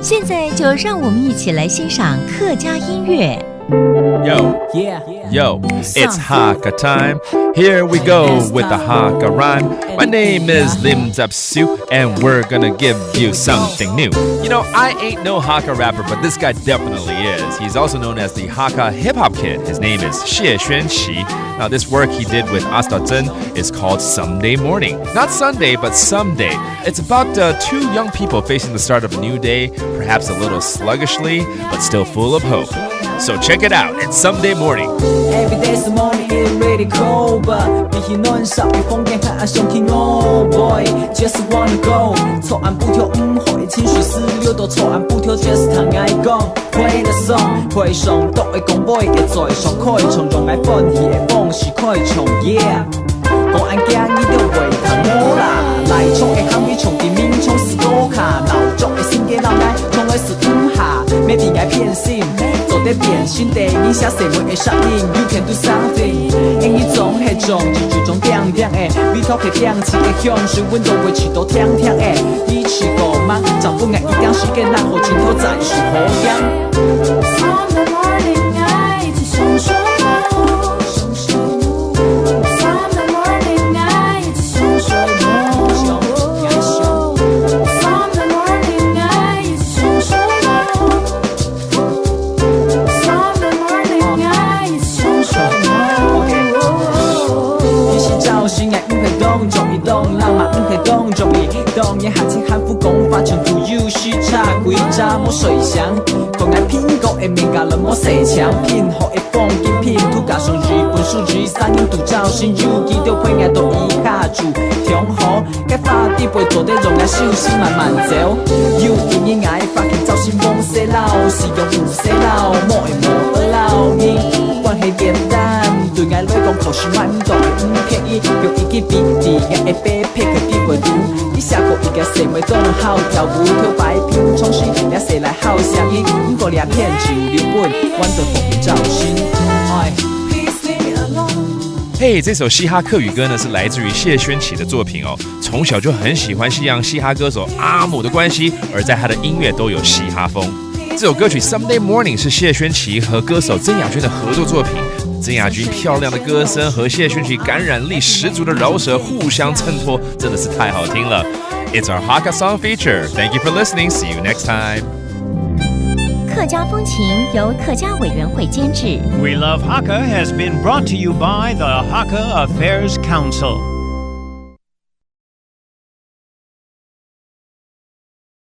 现在就让我们一起来欣赏客家音乐。Yo, it's Hakka time. Here we go with the Hakka rhyme. My name is Lim Zapsu, and we're gonna give you something new. You know, I ain't no Hakka rapper, but this guy definitely is. He's also known as the Hakka hip hop kid. His name is Xie Xuanqi. Now, this work he did with Asta Zhen is called Someday Morning. Not Sunday, but someday. It's about two young people facing the start of a new day, perhaps a little sluggishly, but still full of hope. So check it out. It's Someday Morning. Every day's morning is really cold, but 比起暖少比风景还上起 Oh boy, just wanna go. 错按不跳会情绪撕裂到错按不跳 just 通爱讲。Play the song, 配上都会讲尾会在上可以从容爱分析的方式可以从 Yeah。讲按惊你就会通摸啦，来冲的行比冲的命冲是高卡，闹钟的心给老奶冲的是下，每天爱骗心。做得变心地，你写社会的声音 ，You can do something。英语中迄种日剧中点点的，美图的点起的香水，阮都会吃到甜甜的。你吃过吗？丈夫爱一点时间，然后镜头再是好样。Sunday morning， 爱一起上水路，上水路。Sunday morning， 爱一起上水路。中意动浪嘛，唔去动中意动也喊请喊夫公法全部有时差规扎莫水箱，讲爱苹果的面甲了莫细枪，品好的风景拼图加上日本数字三印度照新有记到配眼都一下住，中好该发地背做得容易休息慢慢走，有因因爱发现造型梦死老，是用不死老，莫会莫老你关系简单，对爱来讲口是蛮多，唔便宜，用一支笔。的会被配个地轨图，一下过一个社会中好跳舞，跳摆平重新俩谁来好声音，不过俩骗就留本，玩得风云造型。嘿，这首嘻哈客语歌呢是来自于谢轩起的作品哦。从小就很喜欢西洋嘻哈歌手阿姆的关系，而在他的音乐都有嘻哈风。这首歌曲《Someday Morning》是谢轩起和歌手曾雅君的合作作品。曾雅君漂亮的歌声和谢轩起感染力十足的饶舌互相衬托，真的是太好听了。It's our Hakka song feature. Thank you for listening. See you next time. 客家风情由客家委员会监制。 We Love Hakka has been brought to you by the Hakka Affairs Council.